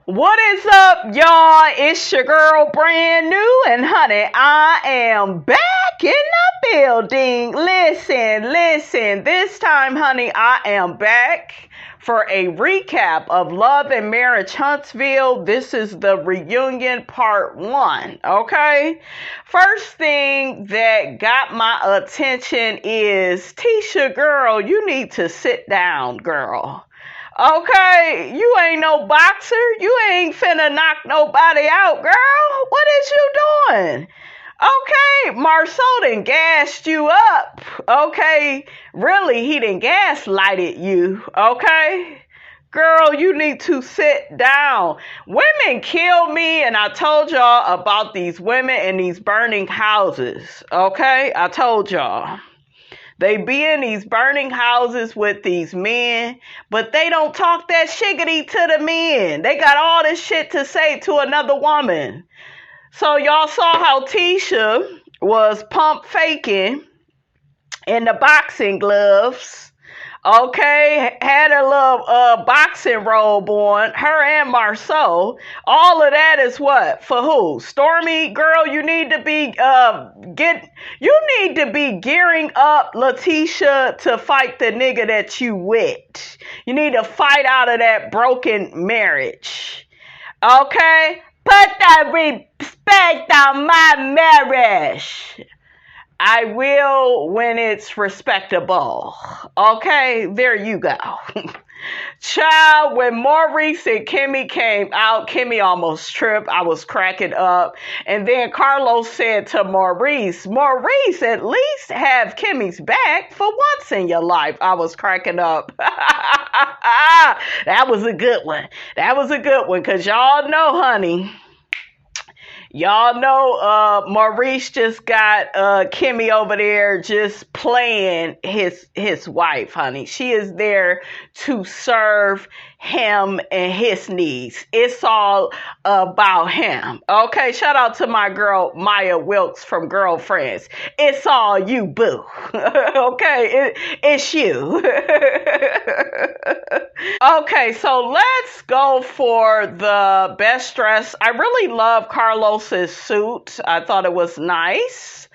What is up, y'all? It's your girl, brand new, and honey, I am back in the building. Listen. This time, honey, I am back for a recap of Love and Marriage Huntsville. This is the reunion part 1, okay? First thing that got my attention is, Tisha, girl, you need to sit down, girl. Okay, you ain't no boxer. You ain't finna knock nobody out, girl. What is you doing? Okay, Marceau done gassed you up. Okay, really, he done gaslighted you. Okay, girl, you need to sit down. Women kill me, and I told y'all about these women in these burning houses. Okay, I told y'all. They be in these burning houses with these men, but they don't talk that shiggity to the men. They got all this shit to say to another woman. So y'all saw how Tisha was pump faking in the boxing gloves. Okay, had a little boxing robe on, her and Marceau. All of that is what? For who? Stormi, girl, you need to be gearing up, Letitia, to fight the nigga that you with. You need to fight out of that broken marriage. Okay? Put the respect on my marriage. I will when it's respectable. Okay, there you go. Child, when Maurice and Kimmy came out, Kimmy almost tripped. I was cracking up. And then Carlos said to Maurice, at least have Kimmy's back for once in your life. I was cracking up. That was a good one. Because y'all know, honey. Y'all know Maurice just got Kimmy over there just playing his wife, honey. She is there to serve him and his needs. It's all about him. Okay, shout out to my girl Maya Wilkes from Girlfriends. It's all you, boo. Okay, it's you. Okay, so let's go for the best dress. I really love Carlos's suit. I thought it was nice.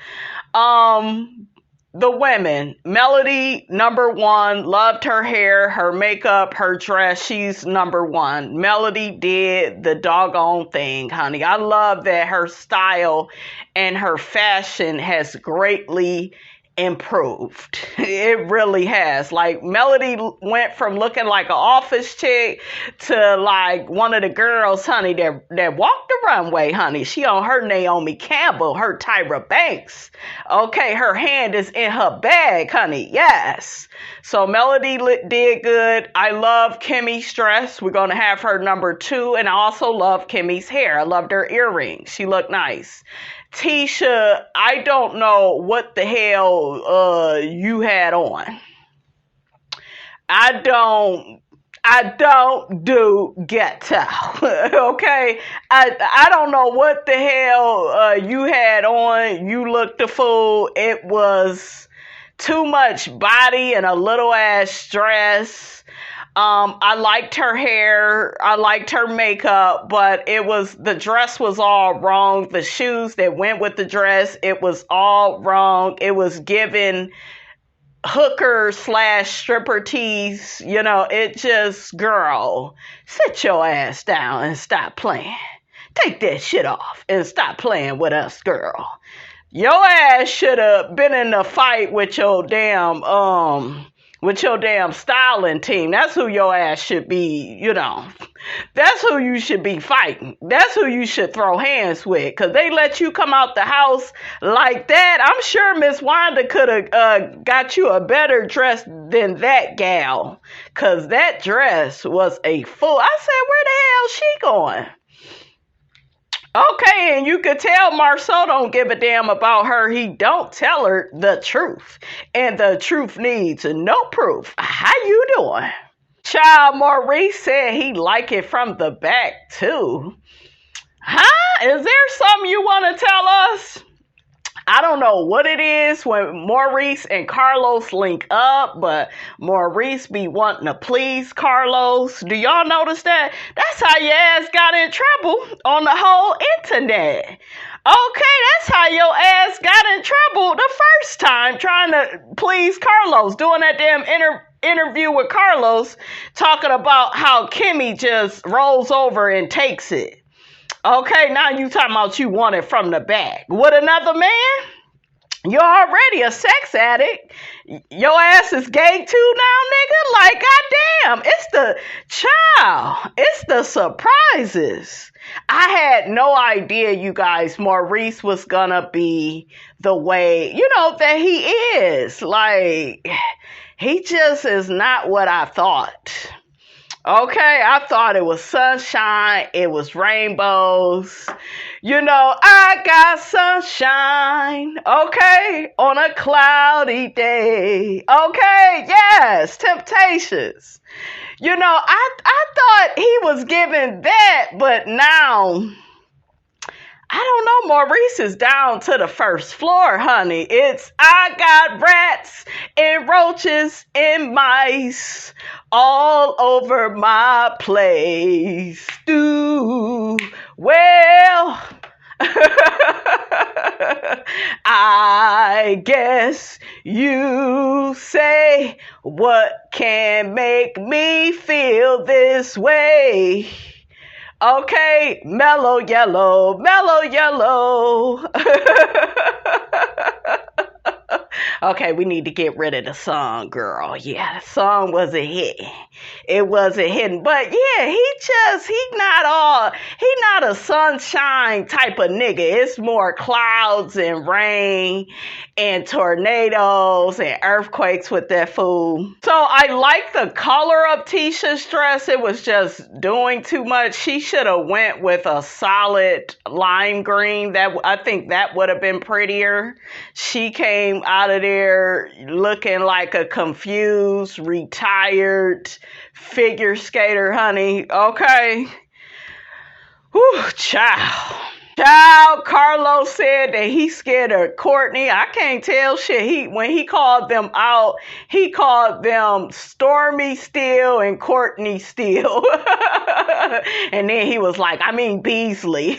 The women, Melody, number 1, loved her hair, her makeup, her dress. She's number 1. Melody did the doggone thing, honey. I love that her style and her fashion has greatly improved. It really has. Like, Melody went from looking like an office chick to like one of the girls, honey, that walked the runway, honey. She on her Naomi Campbell, her Tyra Banks. Okay, her hand is in her bag, honey. Yes. So Melody did good. I love Kimmy's dress. We're going to have her number 2. And I also love Kimmy's hair. I loved her earrings. She looked nice. Tisha, I don't know what the hell you had on. I don't do ghetto. Okay? I don't know what the hell you had on. You looked a fool. It was too much body and a little ass dress. I liked her hair, I liked her makeup, but the dress was all wrong. The shoes that went with the dress, it was all wrong. It was given hooker / stripper tease. You know, it just, girl, sit your ass down and stop playing. Take that shit off and stop playing with us, girl. Your ass should have been in a fight with your damn styling team. That's who your ass should be, you know. That's who you should be fighting. That's who you should throw hands with. Because they let you come out the house like that. I'm sure Miss Wanda could have got you a better dress than that gal. Because that dress was a fool. I said, where the hell is she going? Okay, and you could tell Marceau don't give a damn about her. He don't tell her the truth. And the truth needs no proof. How you doing? Child, Maurice said he like it from the back, too. Huh? Is there something you want to tell us? I don't know what it is when Maurice and Carlos link up, but Maurice be wanting to please Carlos. Do y'all notice that? That's how your ass got in trouble on the whole internet. Okay, that's how your ass got in trouble the first time trying to please Carlos, doing that damn interview with Carlos, talking about how Kimmy just rolls over and takes it. Okay, now you talking about you want it from the back. With another man? You're already a sex addict. Your ass is gay too now, nigga? Like, goddamn, it's the surprises. I had no idea, you guys, Maurice was gonna be the way, that he is. Like, he just is not what I thought. Okay, I thought it was sunshine, it was rainbows. I got sunshine, okay, on a cloudy day. Okay, yes, Temptations. I thought he was giving that, but now, I don't know, Maurice is down to the first floor, honey. I got rats and roaches and mice all over my place. Ooh, well, I guess you say, what can make me feel this way? Okay, mellow yellow, mellow yellow. Okay, we need to get rid of the song, girl. Yeah, the song was a hit. It wasn't hitting. But yeah, he not a sunshine type of nigga. It's more clouds and rain and tornadoes and earthquakes with that fool. So I like the color of Tisha's dress. It was just doing too much. She should have went with a solid lime green. I think that would have been prettier. She came out of there looking like a confused, retired figure skater, honey. Okay. Whew, child. Carlos said that he's scared of Courtney. I can't tell shit. When he called them out, he called them Stormi Steele and Courtney Steele. And then he was like, Beasley.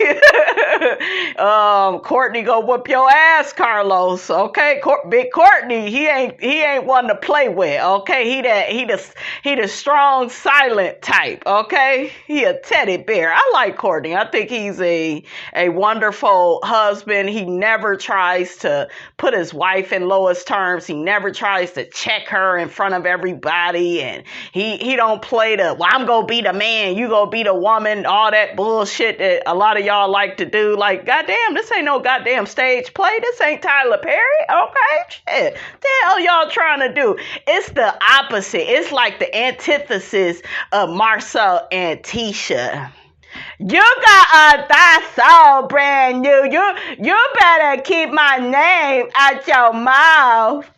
Courtney go whoop your ass, Carlos. Okay, Big Courtney, he ain't one to play with. Okay, he the strong, silent type. Okay, he a teddy bear. I like Courtney. I think he's a wonderful husband. He never tries to put his wife in lowest terms. He never tries to check her in front of everybody, and he don't play I'm gonna be the man, you gonna be the woman, all that bullshit that a lot of y'all like to do. Like, goddamn, this ain't no goddamn stage play. This ain't Tyler Perry. Okay, shit. The hell y'all trying to do? It's the opposite. It's like the antithesis of Marcel and Tisha. You got a that's all brand new. You better keep my name out your mouth.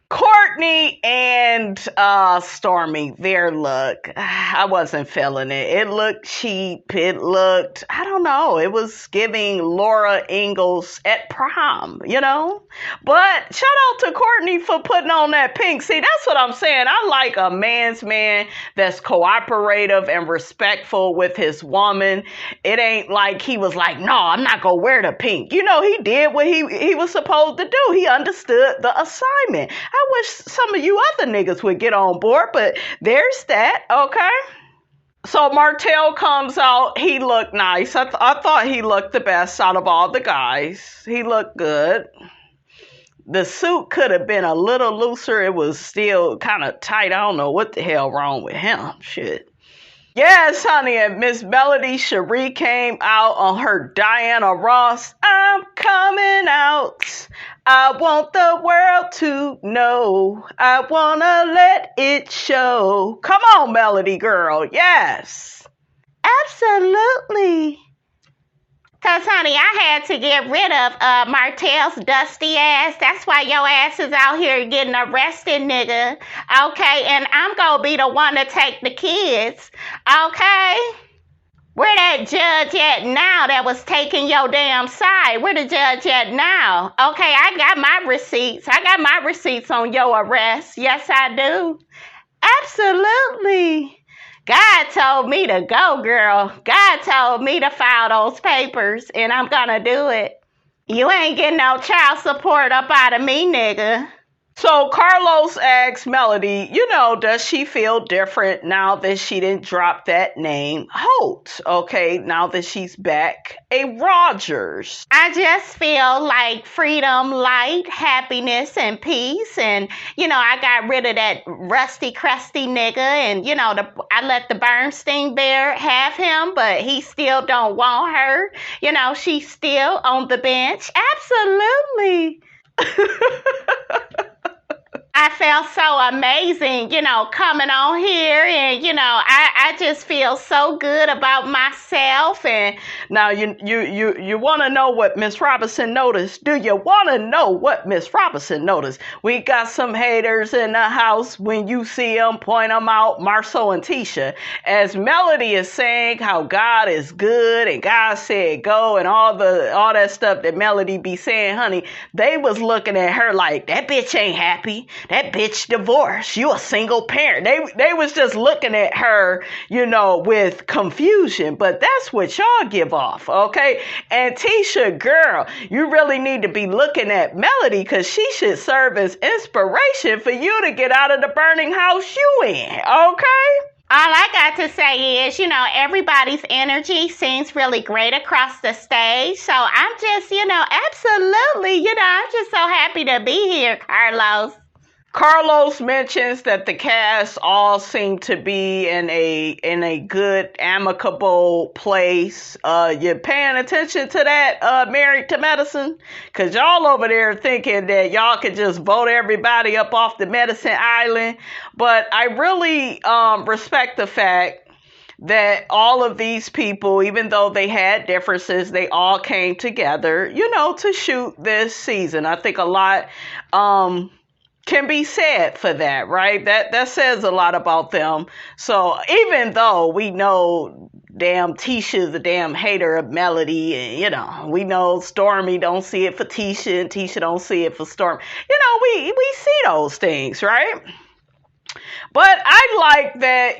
Courtney and Stormi, their look, I wasn't feeling it. It looked cheap. It looked, I don't know, it was giving Laura Ingalls at prom, But shout out to Courtney for putting on that pink. See, that's what I'm saying. I like a man's man that's cooperative and respectful with his woman. It ain't like he was like, no, I'm not going to wear the pink. He did what he was supposed to do. He understood the assignment. I wish some of you other niggas would get on board, but there's that, okay? So Martell comes out. He looked nice. I thought he looked the best out of all the guys. He looked good. The suit could have been a little looser. It was still kind of tight. I don't know what the hell wrong with him. Shit. Yes, honey, and Miss Melody Cherie came out on her Diana Ross. I'm coming out. I want the world to know. I want to let it show. Come on, Melody girl. Yes. Absolutely. Because, honey, I had to get rid of Martell's dusty ass. That's why your ass is out here getting arrested, nigga. Okay? And I'm going to be the one to take the kids. Okay? Where that that judge at now that was taking your damn side? Where the judge at now? Okay, I got my receipts. I got my receipts on your arrest. Yes, I do. Absolutely. God told me to go, girl. God told me to file those papers, and I'm gonna do it. You ain't getting no child support up out of me, nigga. So Carlos asks Melody, does she feel different now that she didn't drop that name Holt? Okay, now that she's back a Rogers. I just feel like freedom, light, happiness, and peace. And, I got rid of that rusty, crusty nigga. And, I let the Bernstein bear have him, but he still don't want her. She's still on the bench. Absolutely. I felt so amazing, coming on here, and I just feel so good about myself. And now you want to know what Miss Robinson noticed? Do you want to know what Miss Robinson noticed? We got some haters in the house. When you see them, point them out. Marceau and Tisha, as Melody is saying how God is good and God said go and all that stuff that Melody be saying, honey, they was looking at her like that bitch ain't happy. That bitch divorced. You a single parent. They was just looking at her, with confusion. But that's what y'all give off, okay? And Tisha, girl, you really need to be looking at Melody because she should serve as inspiration for you to get out of the burning house you in, okay? All I got to say is, everybody's energy seems really great across the stage. So I'm just, absolutely, I'm just so happy to be here, Carlos. Carlos mentions that the cast all seem to be in a good, amicable place. You paying attention to that, Married to Medicine? Because y'all over there thinking that y'all could just vote everybody up off the medicine island. But I really respect the fact that all of these people, even though they had differences, they all came together, to shoot this season. I think a lot can be said for that, right? That says a lot about them. So even though we know damn Tisha's a damn hater of Melody, and we know Stormi don't see it for Tisha and Tisha don't see it for Stormi. We see those things, right? But I like that,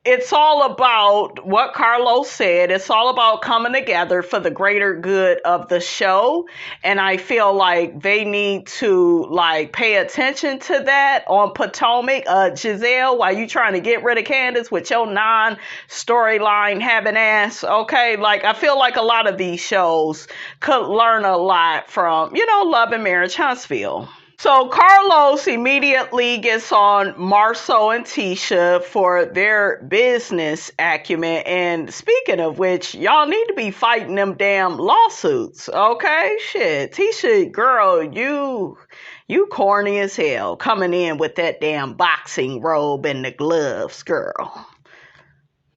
it's all about what Carlos said. It's all about coming together for the greater good of the show. And I feel like they need to pay attention to that on Potomac. Giselle, while you trying to get rid of Candace with your non-storyline having ass, okay? I feel like a lot of these shows could learn a lot from, Love and Marriage Huntsville. So Carlos immediately gets on Marceau and Tisha for their business acumen. And speaking of which, y'all need to be fighting them damn lawsuits, okay? Shit, Tisha, girl, you corny as hell coming in with that damn boxing robe and the gloves, girl.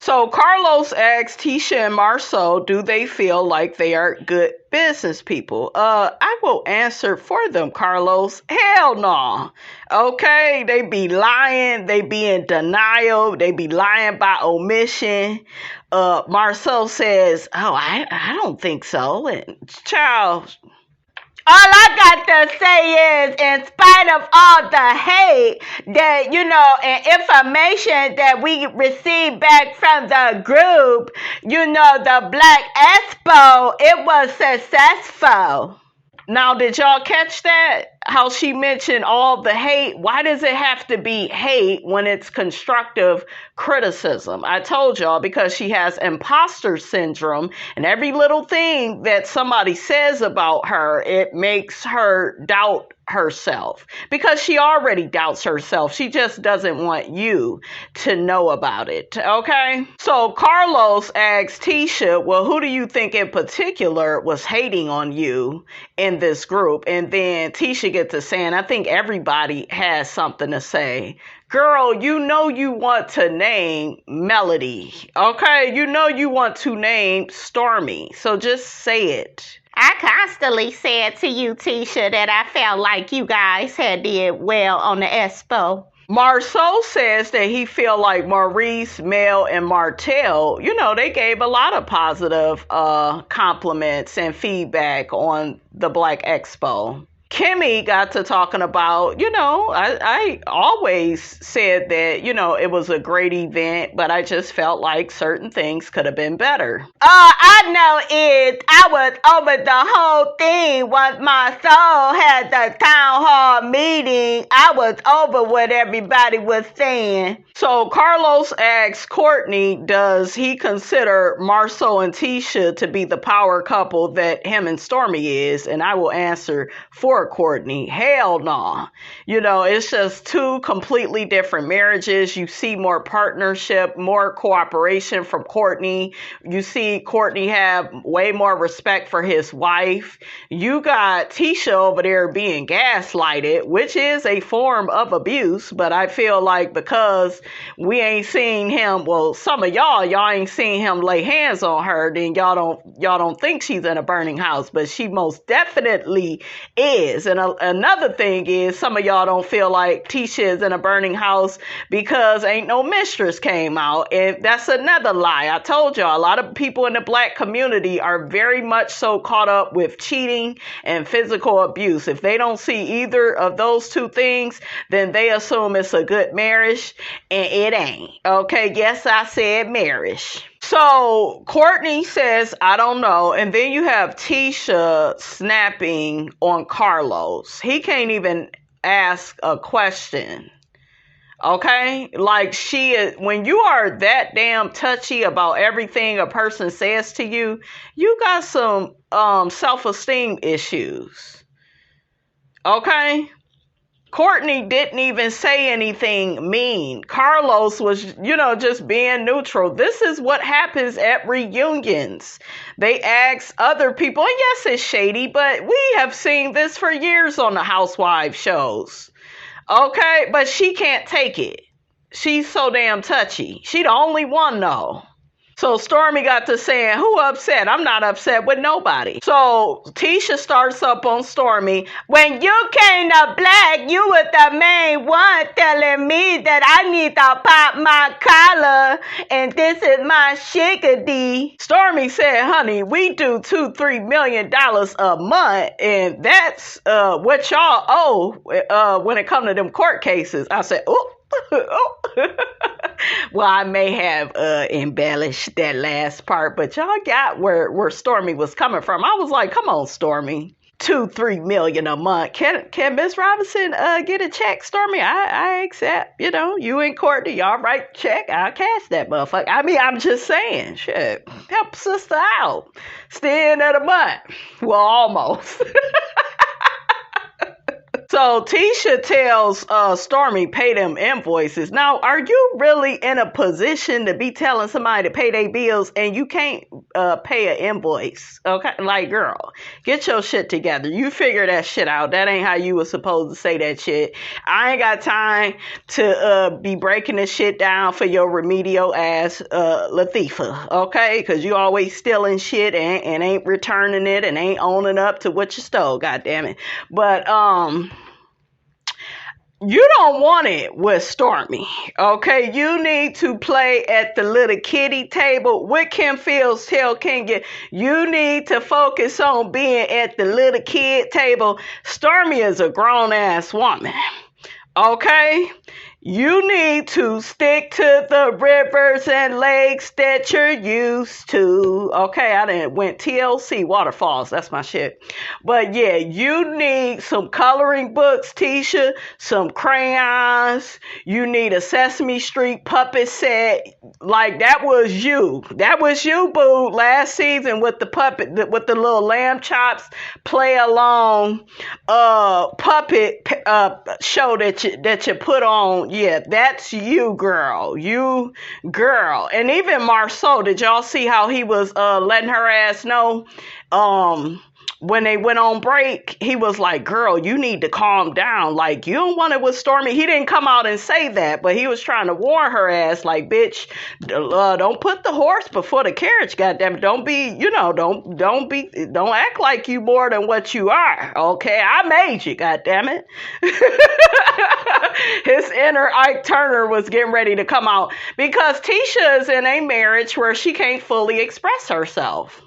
So Carlos asks Tisha and Marceau, do they feel like they are good business people? I will answer for them, Carlos. Hell no. Okay, they be lying. They be in denial. They be lying by omission. Marceau says, I don't think so. And child, all I got to say is, in spite of all the hate that, and information that we received back from the group, the Black Expo, it was successful. Now, did y'all catch that? How she mentioned all the hate? Why does it have to be hate when it's constructive criticism? I told y'all, because she has imposter syndrome, and every little thing that somebody says about her, it makes her doubt herself, because she already doubts herself. She just doesn't want you to know about it, okay? So Carlos asks Tisha, well, who do you think in particular was hating on you in this group? And then Tisha gets to saying, I think everybody has something to say. Girl, you want to name Melody, okay? You want to name Stormi, so just say it. I constantly said to you, Tisha, that I felt like you guys had did well on the Expo. Marceau says that he feel like Maurice, Mel, and Martell, they gave a lot of positive compliments and feedback on the Black Expo. Kimmy got to talking about, I always said that, it was a great event, but I just felt like certain things could have been better. I know it. I was over the whole thing once Marceau had the town hall meeting. I was over what everybody was saying. So Carlos asks Courtney, does he consider Marceau and Tisha to be the power couple that him and Stormi is? And I will answer for Courtney, hell no. It's just two completely different marriages. You see more partnership, more cooperation from Courtney. You see Courtney have way more respect for his wife. You got Tisha over there being gaslighted, which is a form of abuse, but I feel like because we ain't seen him, well, some of y'all ain't seen him lay hands on her, then y'all don't think she's in a burning house, but she most definitely is. And another thing is, some of y'all don't feel like Tisha is in a burning house because ain't no mistress came out, and that's another lie. I told y'all, a lot of people in the Black community are very much so caught up with cheating and physical abuse. If they don't see either of those two things, then they assume it's a good marriage, and it ain't. Okay, yes, I said marriage. So Courtney says, I don't know. And then you have Tisha snapping on Carlos. He can't even ask a question. Okay, like when you are that damn touchy about everything a person says to you, you got some self-esteem issues. Okay. Courtney didn't even say anything mean. Carlos was, just being neutral. This is what happens at reunions. They ask other people, and yes, it's shady, but we have seen this for years on the Housewives shows. Okay, but she can't take it. She's so damn touchy. She the only one though. So Stormi got to saying, who upset? I'm not upset with nobody. So Tisha starts up on Stormi. When you came to Black, you were the main one telling me that I need to pop my collar and this is my shiggity. Stormi said, honey, we do $2-3 million a month, and that's what y'all owe when it comes to them court cases. I said, oh. Well, I may have embellished that last part, but y'all got where Stormi was coming from. I was like, come on, Stormi. $2-3 million a month. Can Miss Robinson get a check, Stormi? I accept. You and Courtney, y'all write check. I'll cash that motherfucker. I mean, I'm just saying, shit, help sister out. Still end of the month. Well, almost. So Tisha tells Stormi, pay them invoices. Now, are you really in a position to be telling somebody to pay their bills and you can't pay an invoice? Okay, like, girl, get your shit together. You figure that shit out. That ain't how you were supposed to say that shit. I ain't got time to be breaking this shit down for your remedial ass Latifah, okay? Because you always stealing shit and ain't returning it and ain't owning up to what you stole, goddammit. But, you don't want it with Stormi, okay? You need to play at the little kiddie table. What Kim Fields tell Kenya, you need to focus on being at the little kid table. Stormi is a grown-ass woman, okay? You need to stick to the rivers and lakes that you're used to. Okay, I didn't went TLC, waterfalls. That's my shit. But yeah, you need some coloring books, Tisha, some crayons. You need a Sesame Street puppet set. Like, that was you. That was you, boo, last season with the puppet, with the little lamb chops play along puppet show that you put on. Yeah, that's you, girl. You, girl. And even Marceau, did y'all see how he was letting her ass know when they went on break, he was like, girl, you need to calm down. Like, you don't want it with Stormi. He didn't come out and say that, but he was trying to warn her ass, like, bitch, don't put the horse before the carriage, goddamn it. Don't be, don't act like you more than what you are. Okay, I made you, goddamn it. His inner Ike Turner was getting ready to come out because Tisha is in a marriage where she can't fully express herself.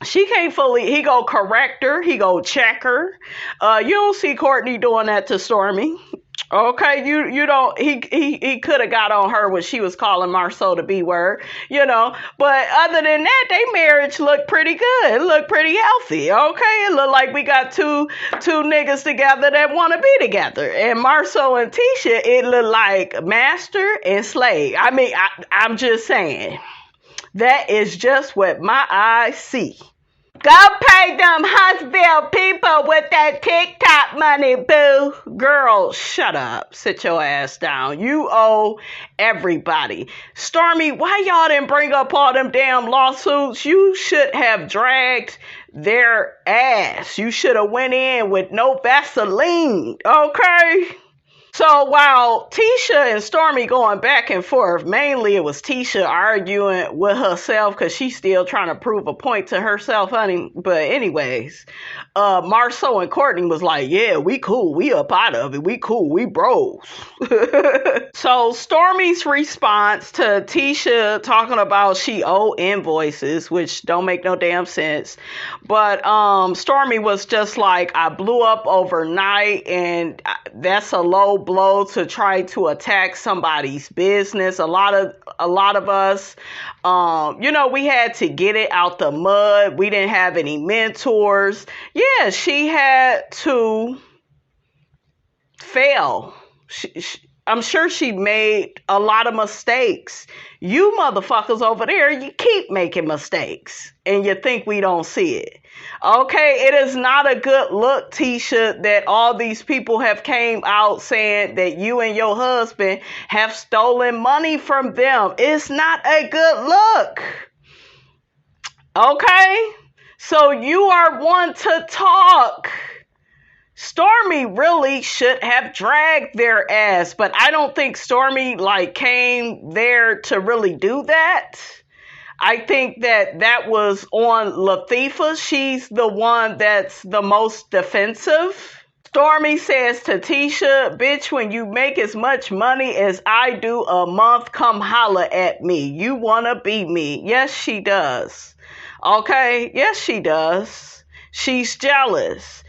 She can't fully, he go correct her, he go check her. You don't see Courtney doing that to Stormi. Okay, you don't, he could have got on her when she was calling Marceau the B word, but other than that, they marriage looked pretty good. It looked pretty healthy. Okay, it looked like we got two niggas together that want to be together. And Marceau and Tisha, it looked like master and slave. I mean, I'm just saying. That is just what my eyes see. Go pay them Huntsville people with that TikTok money, boo. Girl, shut up. Sit your ass down. You owe everybody. Stormi, why y'all didn't bring up all them damn lawsuits? You should have dragged their ass. You should have went in with no Vaseline, okay? So while Tisha and Stormi going back and forth, mainly it was Tisha arguing with herself because she's still trying to prove a point to herself, honey. But anyways, Marceau and Courtney was like, yeah, we cool. We up out of it. We cool. We bros. So Stormi's response to Tisha talking about she owe invoices, which don't make no damn sense. But Stormi was just like, I blew up overnight and that's a low blow to try to attack somebody's business. A lot of us, we had to get it out the mud. We didn't have any mentors. Yeah, she had to fail. I'm sure she made a lot of mistakes. You motherfuckers over there, you keep making mistakes and you think we don't see it. Okay, it is not a good look, Tisha, that all these people have came out saying that you and your husband have stolen money from them. It's not a good look. Okay, so you are one to talk. Stormi really should have dragged their ass, but I don't think Stormi came there to really do that. I think that was on Latifah. She's the one that's the most defensive. Stormi says to Tisha, bitch, when you make as much money as I do a month, come holla at me. You wanna be me. Yes, she does. Okay? Yes, she does. She's jealous.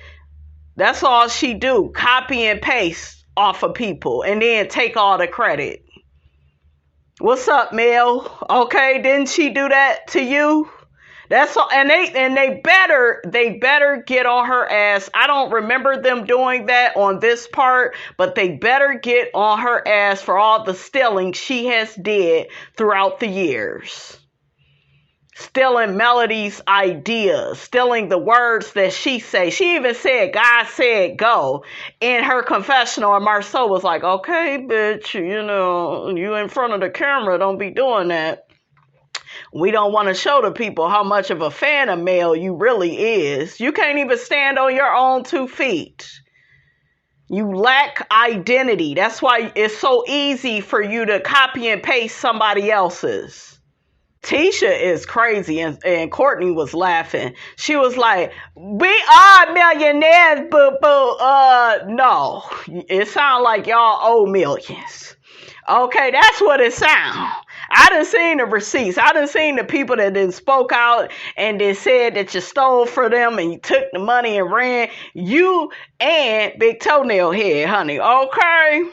That's all she do. Copy and paste off of people and then take all the credit. What's up, Mel? Okay, didn't she do that to you? That's all, and they better get on her ass. I don't remember them doing that on this part, but they better get on her ass for all the stealing she has did throughout the years. Stealing Melody's ideas, stealing the words that she say. She even said, God said go in her confessional. And Marceau was like, okay, bitch, you in front of the camera, don't be doing that. We don't want to show the people how much of a fan of Mel you really is. You can't even stand on your own 2 feet. You lack identity. That's why it's so easy for you to copy and paste somebody else's. Tisha is crazy, and Courtney was laughing. She was like, we are millionaires, boo-boo. No, it sounds like y'all owe millions. Okay, that's what it sounds. I done seen the receipts. I done seen the people that then spoke out and they said that you stole from them and you took the money and ran. You and Big Toenail Head, honey, okay?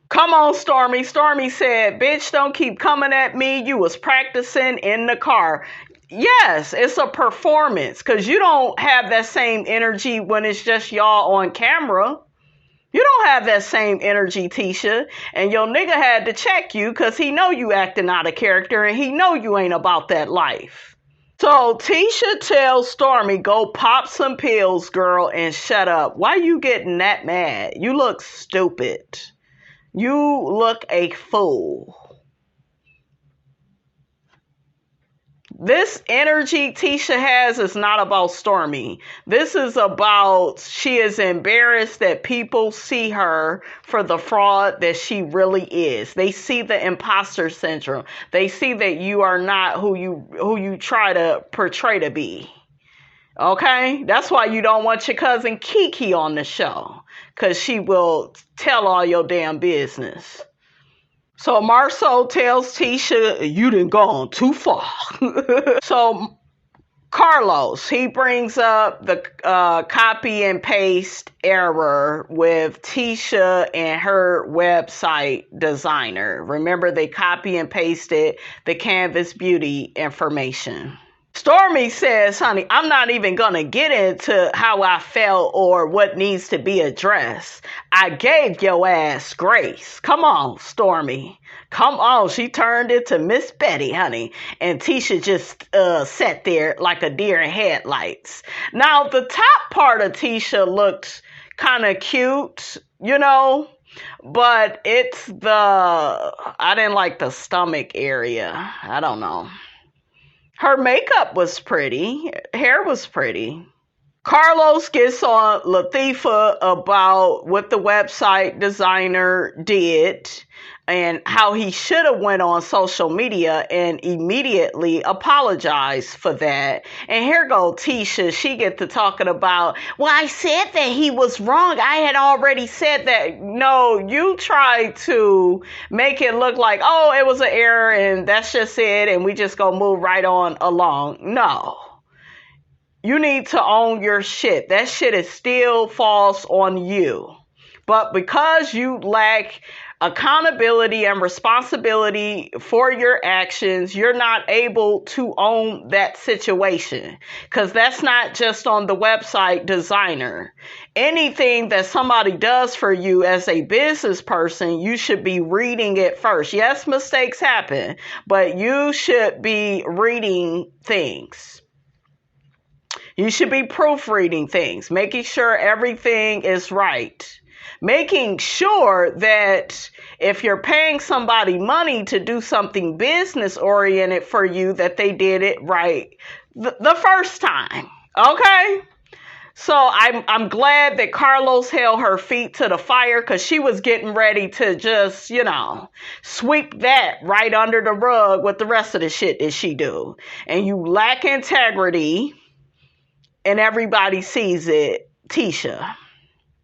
Come on, Stormi. Stormi said, bitch, don't keep coming at me. You was practicing in the car. Yes, it's a performance because you don't have that same energy when it's just y'all on camera. You don't have that same energy, Tisha. And your nigga had to check you because he know you acting out of character and he know you ain't about that life. So Tisha tells Stormi, go pop some pills, girl, and shut up. Why you getting that mad? You look stupid. You look a fool. This energy Tisha has is not about Stormi. This is about she is embarrassed that people see her for the fraud that she really is. They see the imposter syndrome. They see that you are not who you try to portray to be. Okay? That's why you don't want your cousin Kiki on the show, because she will tell all your damn business. So Marceau tells Tisha, you done gone too far. So Carlos, he brings up the copy and paste error with Tisha and her website designer. Remember, they copy and pasted the Canvas Beauty information. Stormi says, honey, I'm not even going to get into how I felt or what needs to be addressed. I gave your ass grace. Come on, Stormi. Come on. She turned into Miss Betty, honey. And Tisha just sat there like a deer in headlights. Now, the top part of Tisha looked kind of cute, but I didn't like the stomach area. I don't know. Her makeup was pretty. Hair was pretty. Carlos gets on Latifah about what the website designer did and how he should have went on social media and immediately apologized for that. And here goes Tisha. She get to talking about, well, I said that he was wrong. I had already said that. No, you tried to make it look like, oh, it was an error and that's just it and we just gonna move right on along. No. You need to own your shit. That shit is still false on you. But because you lack accountability and responsibility for your actions, you're not able to own that situation. Because that's not just on the website designer. Anything that somebody does for you as a business person, you should be reading it first. Yes, mistakes happen, but you should be reading things. You should be proofreading things, making sure everything is right. Making sure that if you're paying somebody money to do something business oriented for you, that they did it right the first time. Okay? So I'm glad that Carlos held her feet to the fire, because she was getting ready to just, sweep that right under the rug with the rest of the shit that she do. And you lack integrity. And everybody sees it, Tisha.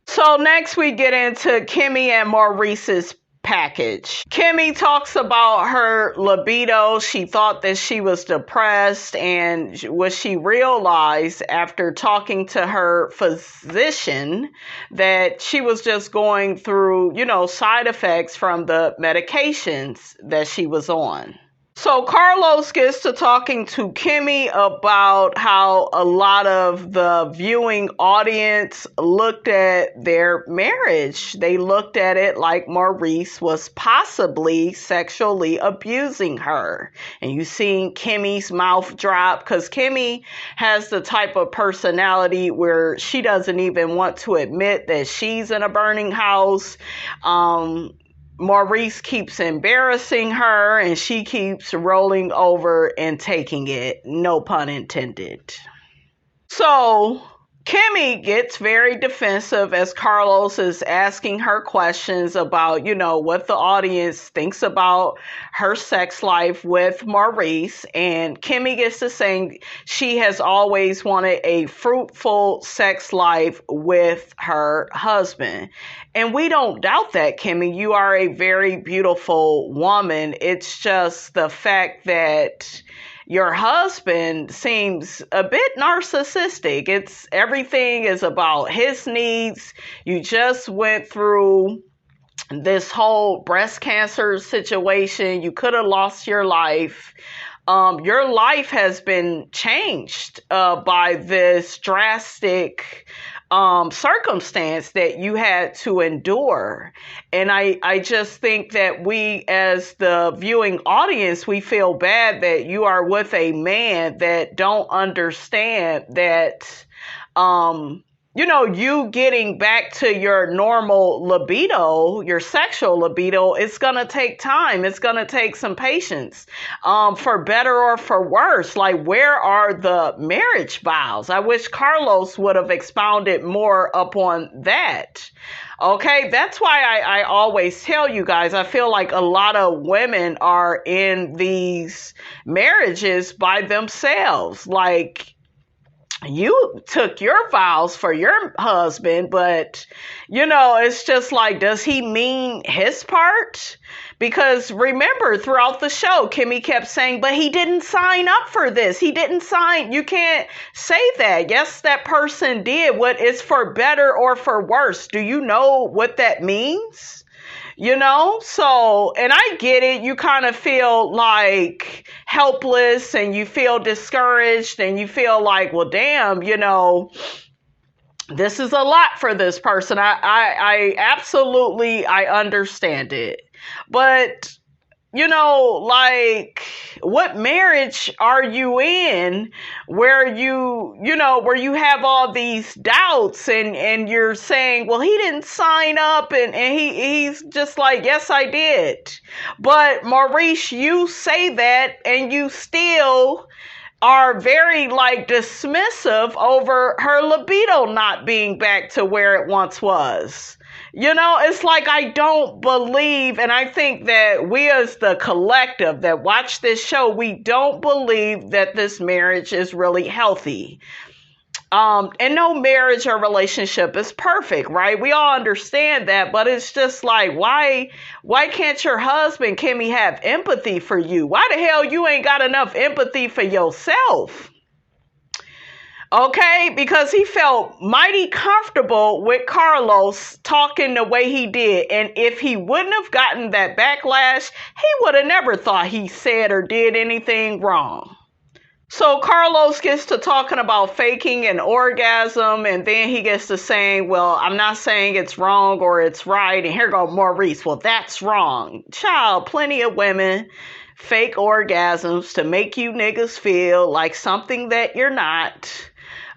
So next we get into Kimmy and Maurice's package. Kimmy talks about her libido. She thought that she was depressed, and what she realized after talking to her physician that she was just going through, side effects from the medications that she was on. So Carlos gets to talking to Kimmy about how a lot of the viewing audience looked at their marriage. They looked at it like Maurice was possibly sexually abusing her. And you seen Kimmy's mouth drop, because Kimmy has the type of personality where she doesn't even want to admit that she's in a burning house. Maurice keeps embarrassing her and she keeps rolling over and taking it. No pun intended. So Kimmy gets very defensive as Carlos is asking her questions about, what the audience thinks about her sex life with Maurice. And Kimmy gets to saying she has always wanted a fruitful sex life with her husband. And we don't doubt that, Kimmy. You are a very beautiful woman. It's just the fact that your husband seems a bit narcissistic. Everything is about his needs. You just went through this whole breast cancer situation. You could have lost your life. Your life has been changed by this drastic circumstance that you had to endure. And I just think that we, as the viewing audience, we feel bad that you are with a man that don't understand that you getting back to your normal libido, your sexual libido, it's going to take time. It's going to take some patience, for better or for worse. Like, where are the marriage vows? I wish Carlos would have expounded more upon that. Okay, that's why I always tell you guys, I feel like a lot of women are in these marriages by themselves. Like, you took your vows for your husband, but, it's just like, does he mean his part? Because remember, throughout the show, Kimmy kept saying, but he didn't sign up for this. He didn't sign. You can't say that. Yes, that person did. What is for better or for worse? Do you know what that means? So, and I get it. You kind of feel like helpless and you feel discouraged and you feel like, well, damn, this is a lot for this person. I absolutely, I understand it. But, like, what marriage are you in where where you have all these doubts and you're saying, well, he didn't sign up and he's just like, yes, I did. But Maurice, you say that and you still are very dismissive over her libido not being back to where it once was. It's like, I don't believe, and I think that we as the collective that watch this show, we don't believe that this marriage is really healthy. And no marriage or relationship is perfect, right? We all understand that, but it's just like, why can't your husband, Kimmy, have empathy for you? Why the hell you ain't got enough empathy for yourself? Okay, because he felt mighty comfortable with Carlos talking the way he did. And if he wouldn't have gotten that backlash, he would have never thought he said or did anything wrong. So Carlos gets to talking about faking an orgasm, and then he gets to saying, well, I'm not saying it's wrong or it's right. And here go Maurice, well, that's wrong. Child, plenty of women fake orgasms to make you niggas feel like something that you're not.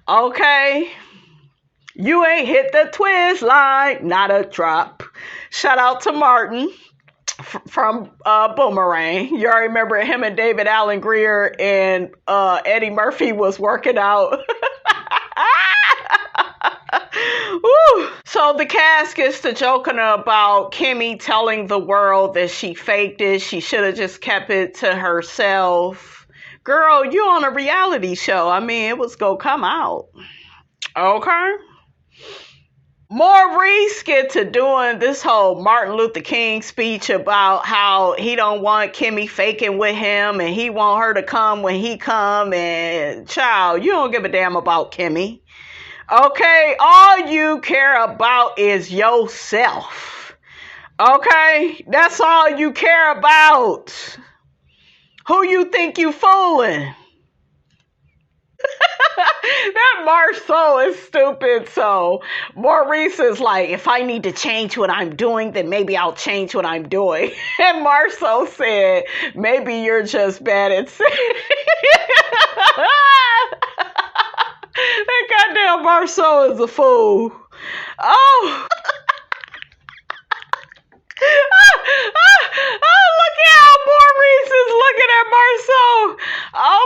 Okay, you ain't hit the twist line, not a drop. Shout out to Martin from Boomerang. You all remember him and David Allen Greer and Eddie Murphy was working out. Woo. So the cast gets to joking about Kimmy telling the world that she faked it. She should have just kept it to herself. Girl, you on a reality show. I mean, it was gonna come out. Okay. Maurice get to doing this whole Martin Luther King speech about how he don't want Kimmy faking with him and he want her to come when he come. And child, you don't give a damn about Kimmy. Okay, all you care about is yourself. Okay, that's all you care about. Who you think you fooling? That Marceau is stupid. So Maurice is like, if I need to change what I'm doing, then maybe I'll change what I'm doing. And Marceau said, maybe you're just bad at saying. That goddamn Marceau is a fool. Oh. Oh, look at how Maurice is looking at Marceau. Oh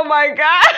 my God.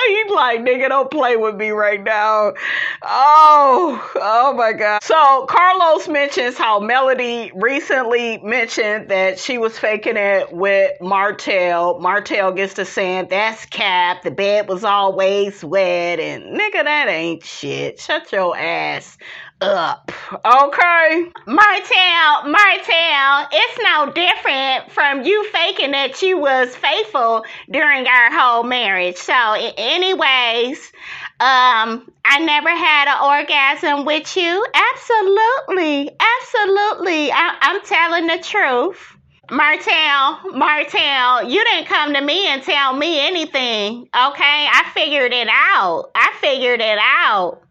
He's like, nigga, don't play with me right now. Oh my God. So Carlos mentions how Melody recently mentioned that she was faking it with Martell. Martell gets to saying, that's cap. The bed was always wet. And nigga, that ain't shit. Shut your ass up. Okay. Martell, it's no different from you faking that you was faithful during our whole marriage. So anyways, I never had an orgasm with you. Absolutely. I'm telling the truth. Martell, you didn't come to me and tell me anything. Okay, I figured it out.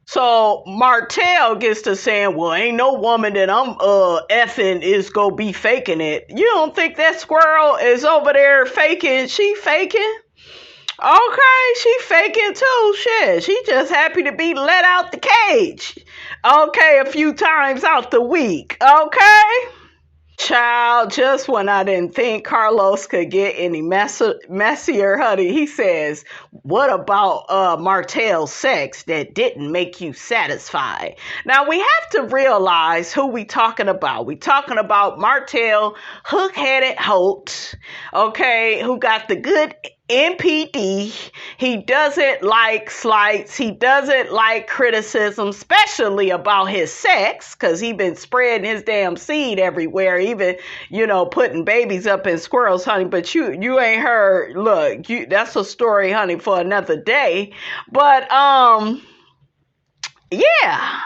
So Martell gets to saying, well, ain't no woman that I'm effing is gonna be faking it. You don't think that squirrel is over there faking? She faking? Okay, she faking too. Shit, she just happy to be let out the cage. Okay, a few times out the week. Okay. Child, just when I didn't think Carlos could get any messier, honey, he says, what about Martell's sex that didn't make you satisfied? Now, we have to realize who we talking about. We talking about Martell, hook-headed Holt, okay, who got the good NPD. He doesn't like slights. He doesn't like criticism, especially about his sex, because he been spreading his damn seed everywhere, even, putting babies up in squirrels, honey. But you ain't heard, look, that's a story, honey, for another day. But, yeah.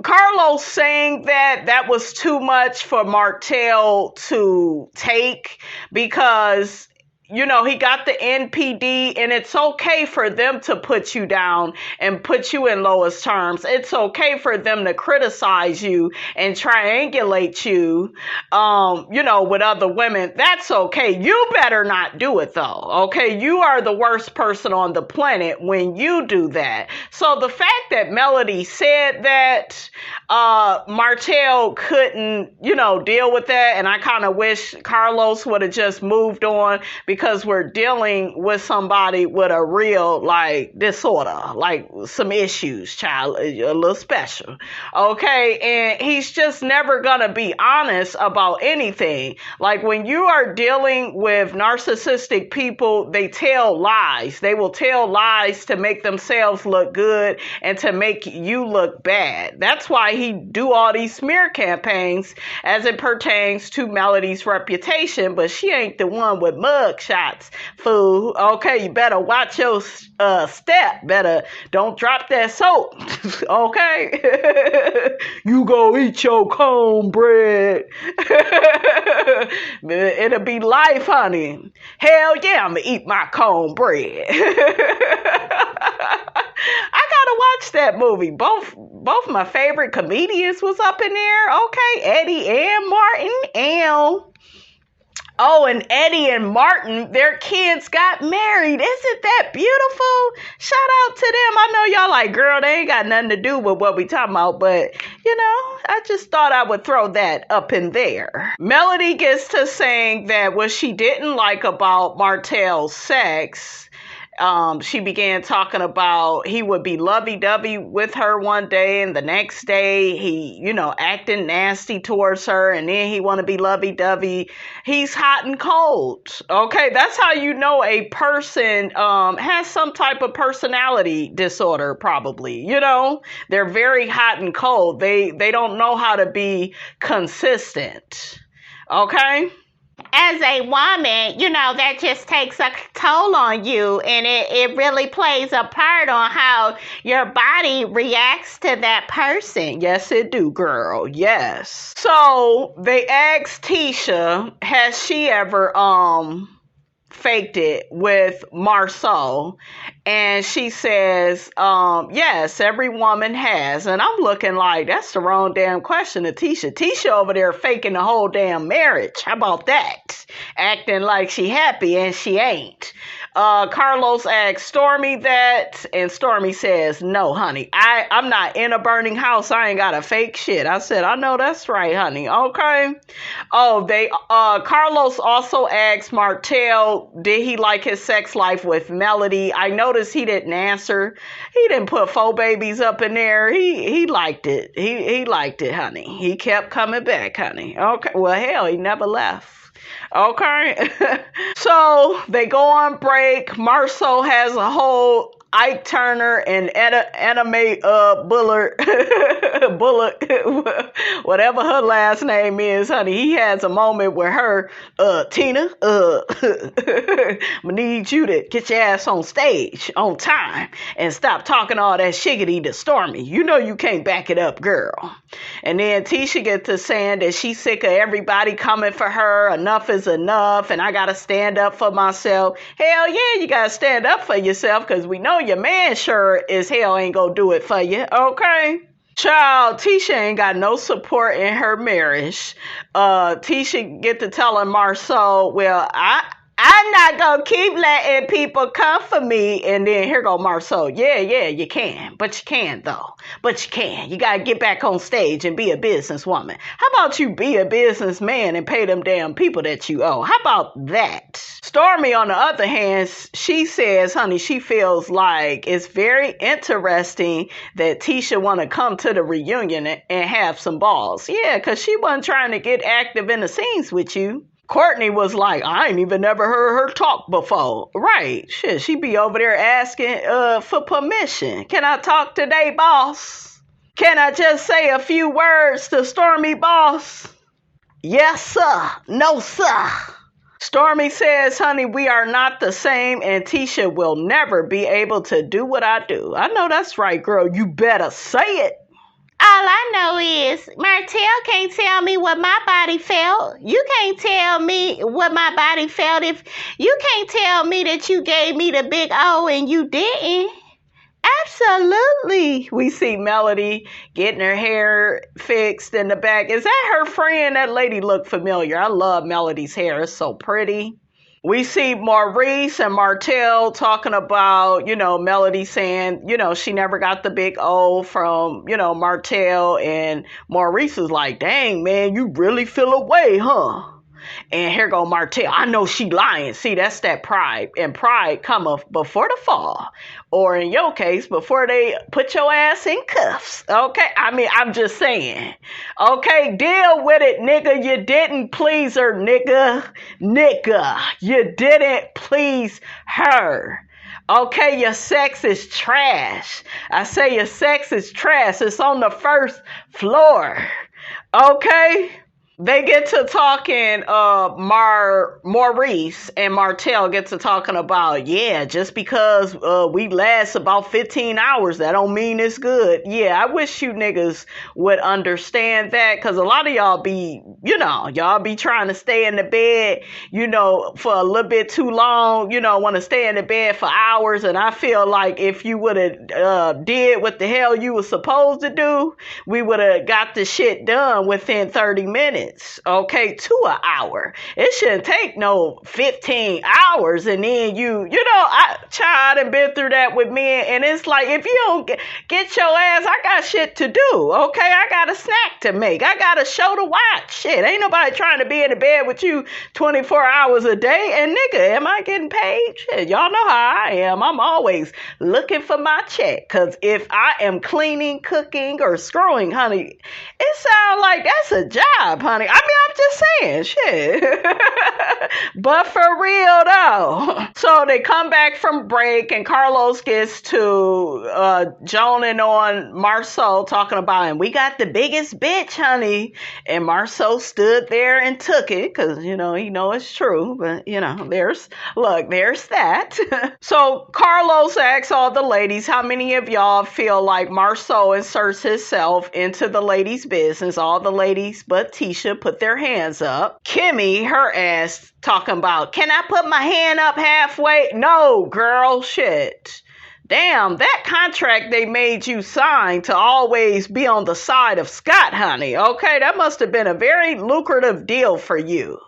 Carlos saying that was too much for Martell to take because he got the NPD, and it's okay for them to put you down and put you in lowest terms. It's okay for them to criticize you and triangulate you, with other women. That's okay. You better not do it though. Okay. You are the worst person on the planet when you do that. So the fact that Melody said that, Martell couldn't, deal with that. And I kind of wish Carlos would have just moved on, because we're dealing with somebody with a real, disorder, some issues, child, a little special. Okay. And he's just never going to be honest about anything. Like, when you are dealing with narcissistic people, they tell lies. They will tell lies to make themselves look good and to make you look bad. That's why he do all these smear campaigns as it pertains to Melody's reputation, but she ain't the one with mug shots, fool. Okay, you better watch your step. Better don't drop that soap. Okay? You go eat your cornbread. It'll be life, honey. Hell yeah, I'm gonna eat my cornbread. I gotta watch that movie. Both my favorite comedians was up in there. Okay, Eddie and Martin. Oh, and Eddie and Martin, their kids got married. Isn't that beautiful? Shout out to them. I know y'all like, girl, they ain't got nothing to do with what we talking about, but, I just thought I would throw that up in there. Melody gets to saying that what she didn't like about Martell's sex, she began talking about he would be lovey-dovey with her one day, and the next day he, acting nasty towards her, and then he want to be lovey-dovey. He's hot and cold. Okay, that's how you know a person has some type of personality disorder, probably. They're very hot and cold. They don't know how to be consistent. Okay? As a woman, that just takes a toll on you, and it really plays a part on how your body reacts to that person. Yes, it do, girl. Yes. So they asked Tisha, has she ever faked it with Marceau? And she says, yes, every woman has. And I'm looking like, that's the wrong damn question to Tisha. Tisha over there faking the whole damn marriage. How about that? Acting like she happy and she ain't. Carlos asked Stormi that, and Stormi says, no, honey, I'm not in a burning house. I ain't got a fake shit. I said, I know that's right, honey. Okay. Oh, Carlos also asked Martell, did he like his sex life with Melody? I noticed he didn't answer. He didn't put 4 babies up in there. He liked it. He liked it, honey. He kept coming back, honey. Okay. Well, hell, he never left. Okay. So they go on break. Marceau has a whole Ike Turner and anime Bullock, whatever her last name is, honey. He has a moment where her, Tina, I need you to get your ass on stage on time and stop talking all that shiggity to Stormi. You know you can't back it up, girl. And then Tisha gets to saying that she's sick of everybody coming for her. Enough is enough, and I gotta stand up for myself. Hell yeah, you gotta stand up for yourself, because we know your man sure as hell ain't gonna do it for you. Okay? Child, Tisha ain't got no support in her marriage. Tisha get to telling Marceau, well, I'm not gonna keep letting people come for me. And then here go Marceau. Yeah, you can. But you can though. But you can. You gotta get back on stage and be a businesswoman. How about you be a businessman and pay them damn people that you owe? How about that? Stormi, on the other hand, she says, honey, she feels like it's very interesting that Tisha wanna come to the reunion and have some balls. Yeah, because she wasn't trying to get active in the scenes with you. Courtney was like, I ain't even never heard her talk before. Right. Shit, she be over there asking for permission. Can I talk today, boss? Can I just say a few words to Stormi, boss? Yes, sir. No, sir. Stormi says, honey, we are not the same, and Tisha will never be able to do what I do. I know that's right, girl. You better say it. All I know is Martell can't tell me what my body felt. You can't tell me what my body felt. If you can't tell me that you gave me the big O and you didn't. Absolutely. We see Melody getting her hair fixed in the back. Is that her friend? That lady looked familiar. I love Melody's hair. It's so pretty. We see Maurice and Martell talking about, Melody saying, she never got the big O from, Martell. And Maurice is like, dang, man, you really feel away, huh? And here go Martell. I know she lying. See, that's that pride. And pride cometh before the fall. Or in your case, before they put your ass in cuffs. Okay? I mean, I'm just saying. Okay? Deal with it, nigga. You didn't please her, nigga. Nigga. You didn't please her. Okay, your sex is trash. I say your sex is trash. It's on the first floor. Okay? They get to talking, Maurice and Martell get to talking about, yeah, just because we last about 15 hours, that don't mean it's good. Yeah, I wish you niggas would understand that, because a lot of y'all be, y'all be trying to stay in the bed, for a little bit too long, want to stay in the bed for hours, and I feel like if you would have did what the hell you was supposed to do, we would have got the shit done within 30 minutes. Okay, to an hour. It shouldn't take no 15 hours. And then I done been through that with men. And it's like, if you don't get your ass, I got shit to do. Okay, I got a snack to make. I got a show to watch. Shit, ain't nobody trying to be in the bed with you 24 hours a day. And nigga, am I getting paid? Shit, y'all know how I am. I'm always looking for my check. Because if I am cleaning, cooking, or screwing, honey, it sounds like that's a job, honey. I mean, I'm just saying, shit. But for real, though. So they come back from break, and Carlos gets to joning on Marceau, talking about, and we got the biggest bitch, honey. And Marceau stood there and took it, because, he know it's true. But, there's that. So Carlos asks all the ladies, how many of y'all feel like Marceau inserts himself into the ladies' business? All the ladies but Tisha put their hands up. Kimmy, her ass, talking about, can I put my hand up halfway? No, girl, shit. Damn, that contract they made you sign to always be on the side of Scott, honey. Okay, that must have been a very lucrative deal for you.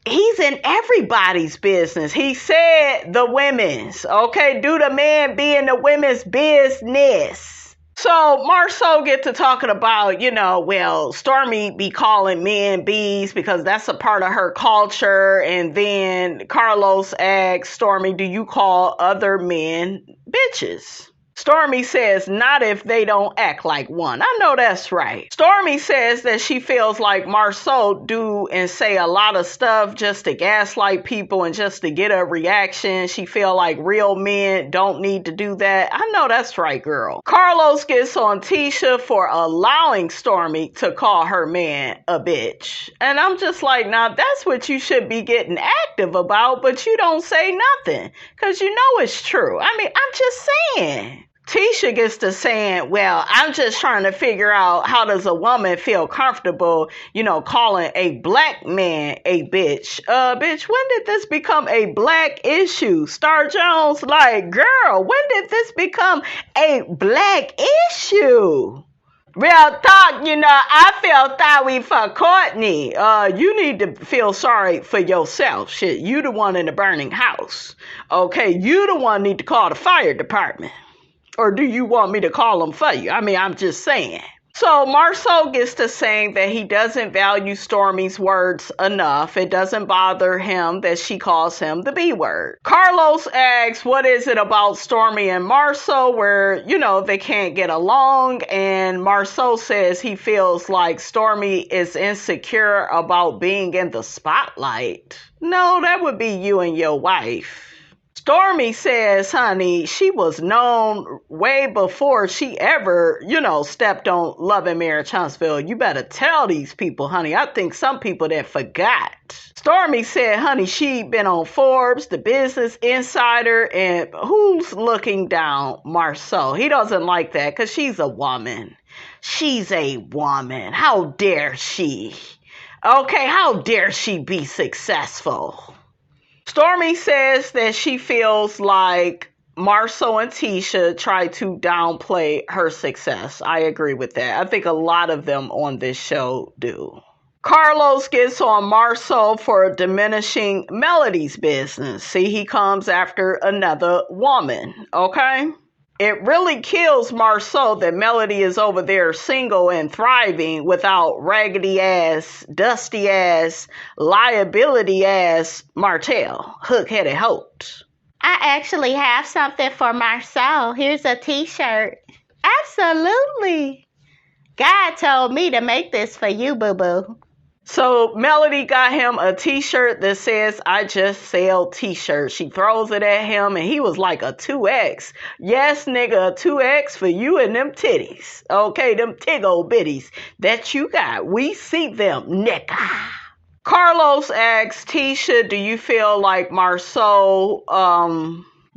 He's in everybody's business. He said the women's. Okay, do the man be in the women's business? So Marceau get to talking about, Stormi be calling men bees because that's a part of her culture. And then Carlos asks Stormi, do you call other men bitches? Stormi says, not if they don't act like one. I know that's right. Stormi says that she feels like Marceau do and say a lot of stuff just to gaslight people and just to get a reaction. She feel like real men don't need to do that. I know that's right, girl. Carlos gets on Tisha for allowing Stormi to call her man a bitch. And I'm just like, now that's what you should be getting active about, but you don't say nothing because you know it's true. I mean, I'm just saying. Tisha gets to saying, well, I'm just trying to figure out how does a woman feel comfortable, calling a black man a bitch. Bitch, when did this become a black issue? Star Jones, like, girl, when did this become a black issue? Real talk, I feel sorry for Courtney. You need to feel sorry for yourself. Shit, you the one in the burning house. Okay, you the one need to call the fire department. Or do you want me to call them for you? I mean, I'm just saying. So Marceau gets to saying that he doesn't value Stormi's words enough. It doesn't bother him that she calls him the B word. Carlos asks, what is it about Stormi and Marceau where, they can't get along? And Marceau says he feels like Stormi is insecure about being in the spotlight. No, that would be you and your wife. Stormi says, honey, she was known way before she ever, stepped on Love and Marriage Huntsville. You better tell these people, honey. I think some people that forgot. Stormi said, honey, she been on Forbes, the Business Insider, and who's looking down Marceau? He doesn't like that because she's a woman. She's a woman. How dare she? Okay, how dare she be successful? Stormi says that she feels like Marceau and Tisha try to downplay her success. I agree with that. I think a lot of them on this show do. Carlos gets on Marceau for diminishing Melody's business. See, he comes after another woman, okay? It really kills Marceau that Melody is over there single and thriving without raggedy ass, dusty ass, liability ass Martell, hook-headed hoat. I actually have something for Marceau. Here's a t-shirt. Absolutely. God told me to make this for you, boo-boo. So Melody got him a t-shirt that says, I just sell t-shirts. She throws it at him and he was like a 2X. Yes, nigga, a 2X for you and them titties. Okay, them tig-old bitties that you got. We see them, nigga. Carlos asks Tisha, do you feel like Marceau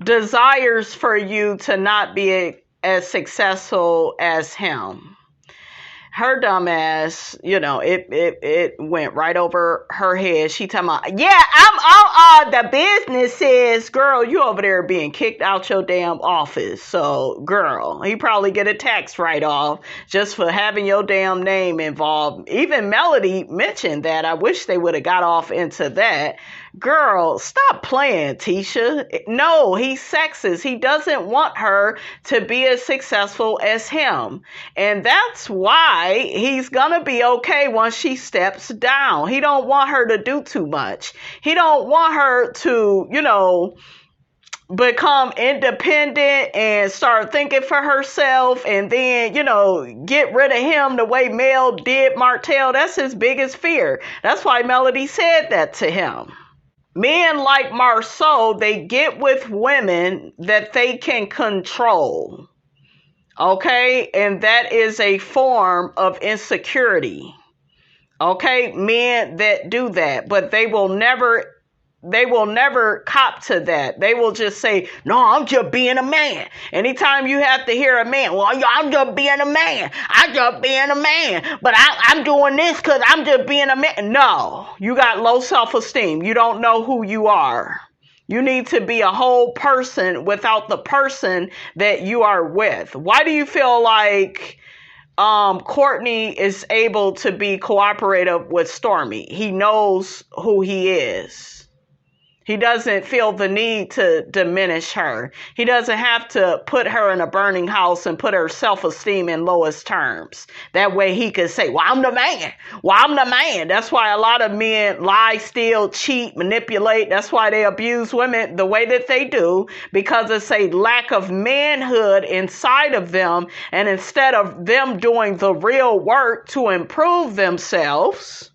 desires for you to not be as successful as him? Her dumb ass, it went right over her head. She talking about, yeah, I'm on the businesses. Girl, you over there being kicked out your damn office. So, girl, he probably get a tax write-off just for having your damn name involved. Even Melody mentioned that. I wish they would have got off into that. Girl, stop playing, Tisha. No, he's sexist. He doesn't want her to be as successful as him. And that's why he's gonna be okay once she steps down. He don't want her to do too much. He don't want her to, become independent and start thinking for herself and then, get rid of him the way Mel did Martell. That's his biggest fear. That's why Melody said that to him. Men like Marceau, they get with women that they can control. Okay? And that is a form of insecurity. Okay? Men that do that, but they will never cop to that. They will just say, no, I'm just being a man. Anytime you have to hear a man, well, I'm just being a man. I'm just being a man. But I'm doing this because I'm just being a man. No, you got low self-esteem. You don't know who you are. You need to be a whole person without the person that you are with. Why do you feel like Courtney is able to be cooperative with Stormi? He knows who he is. He doesn't feel the need to diminish her. He doesn't have to put her in a burning house and put her self-esteem in lowest terms. That way he could say, well, I'm the man. Well, I'm the man. That's why a lot of men lie, steal, cheat, manipulate. That's why they abuse women the way that they do, because it's a lack of manhood inside of them. And instead of them doing the real work to improve themselves,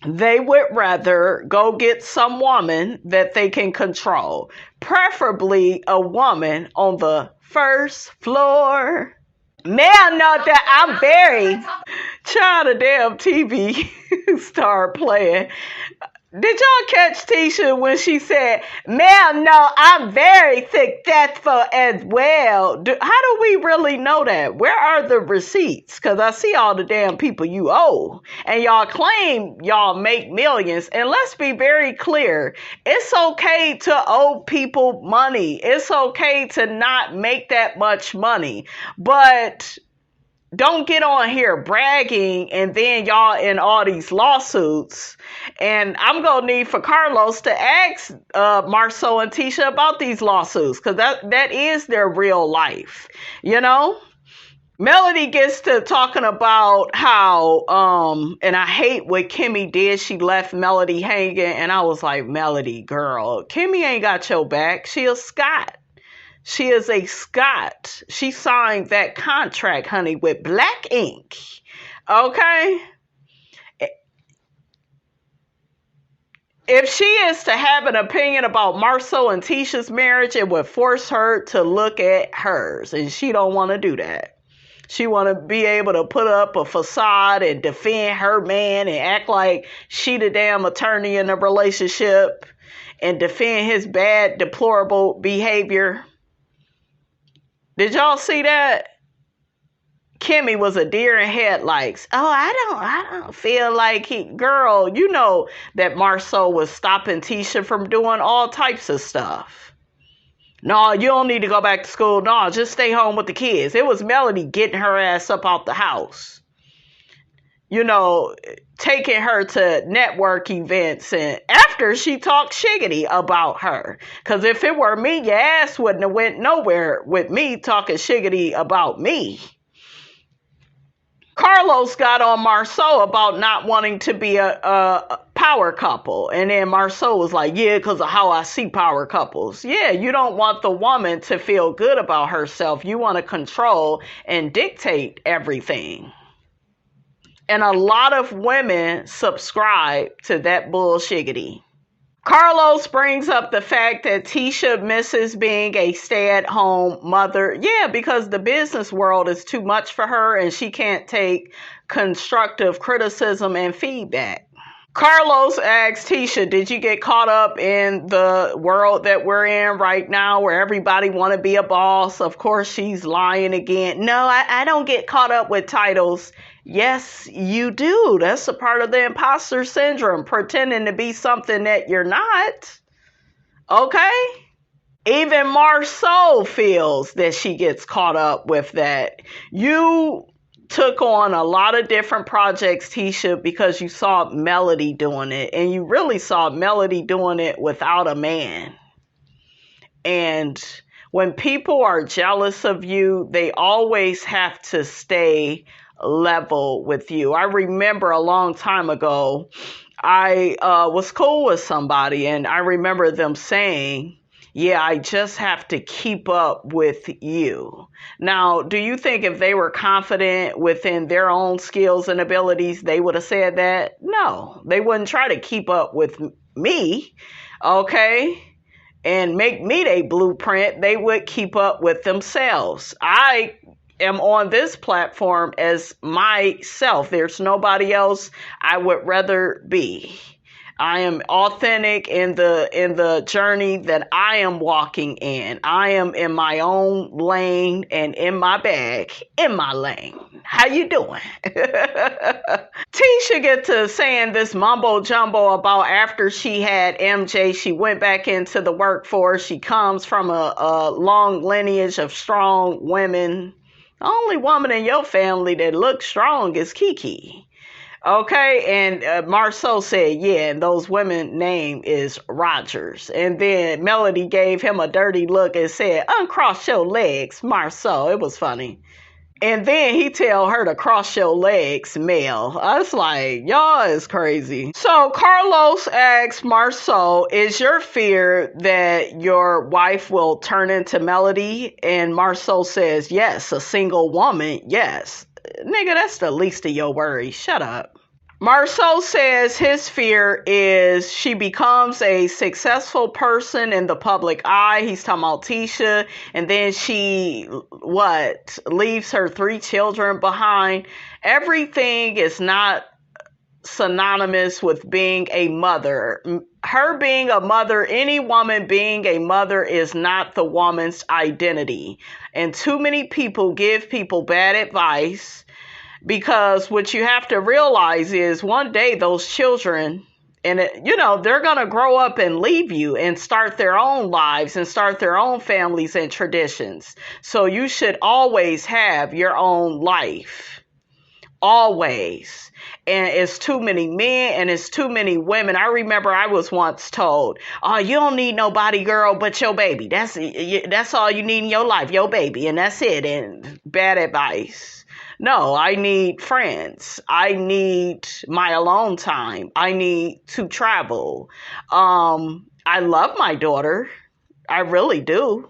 they would rather go get some woman that they can control, preferably a woman on the first floor. Man, know that I'm very child of damn TV star playing. Did y'all catch Tisha when she said, ma'am, no, I'm very successful as well? How do we really know that? Where are the receipts? Because I see all the damn people you owe. And y'all claim y'all make millions. And let's be very clear. It's okay to owe people money. It's okay to not make that much money. But don't get on here bragging and then y'all in all these lawsuits. And I'm going to need for Carlos to ask Marceau and Tisha about these lawsuits, because that is their real life, you know? Melody gets to talking about how, and I hate what Kimmy did. She left Melody hanging, and I was like, Melody, girl, Kimmy ain't got your back. She a Scot. She is a Scot. She signed that contract, honey, with black ink. Okay? If she is to have an opinion about Marceau and Tisha's marriage, it would force her to look at hers, and she don't want to do that. She want to be able to put up a facade and defend her man and act like she the damn attorney in the relationship and defend his bad, deplorable behavior. Did y'all see that? Kimmy was a deer in headlights. Oh, I don't feel like girl, you know that Marceau was stopping Tisha from doing all types of stuff. No, you don't need to go back to school. No, just stay home with the kids. It was Melody getting her ass up out the house. You know, taking her to network events, and after she talked shiggity about her. Because if it were me, your ass wouldn't have went nowhere with me talking shiggity about me. Carlos got on Marceau about not wanting to be a power couple. And then Marceau was like, yeah, because of how I see power couples. Yeah, you don't want the woman to feel good about herself. You want to control and dictate everything. And a lot of women subscribe to that bullshiggity. Carlos brings up the fact that Tisha misses being a stay-at-home mother. Yeah, because the business world is too much for her and she can't take constructive criticism and feedback. Carlos asks Tisha, did you get caught up in the world that we're in right now where everybody want to be a boss? Of course, she's lying again. No, I don't get caught up with titles. Yes, you do. That's a part of the imposter syndrome, pretending to be something that you're not. Okay? Even Marceau feels that she gets caught up with that. You took on a lot of different projects, Tisha, because you saw Melody doing it, and you really saw Melody doing it without a man. And when people are jealous of you, they always have to stay level with you. I remember a long time ago, I was cool with somebody, and I remember them saying, yeah, I just have to keep up with you. Now, do you think if they were confident within their own skills and abilities, they would have said that? No, they wouldn't try to keep up with me, okay? And make me their blueprint. They would keep up with themselves. I am on this platform as myself. There's nobody else I would rather be. I am authentic in the journey that I am walking in. I am in my own lane and in my bag, in my lane. How you doing? Tisha get to saying this mumbo jumbo about after she had MJ, she went back into the workforce. She comes from a long lineage of strong women. The only woman in your family that looks strong is Kiki. Okay, and Marceau said, yeah, and those women name is Rogers. And then Melody gave him a dirty look and said, uncross your legs, Marceau. It was funny. And then he tell her to cross your legs, Mel. I was like, y'all is crazy. So Carlos asks Marceau, is your fear that your wife will turn into Melody? And Marceau says, yes, a single woman, yes. Nigga, that's the least of your worries. Shut up. Marceau says his fear is she becomes a successful person in the public eye. He's talking about Tisha. And then she, leaves her 3 children behind. Everything is not synonymous with being a mother. Her being a mother, any woman being a mother is not the woman's identity. And too many people give people bad advice, because what you have to realize is one day those children And, they're going to grow up and leave you and start their own lives and start their own families and traditions. So you should always have your own life. Always. And it's too many men and it's too many women. I remember I was once told, oh, you don't need nobody, girl, but your baby. That's all you need in your life, your baby. And that's it. And bad advice. No, I need friends. I need my alone time. I need to travel. I love my daughter. I really do.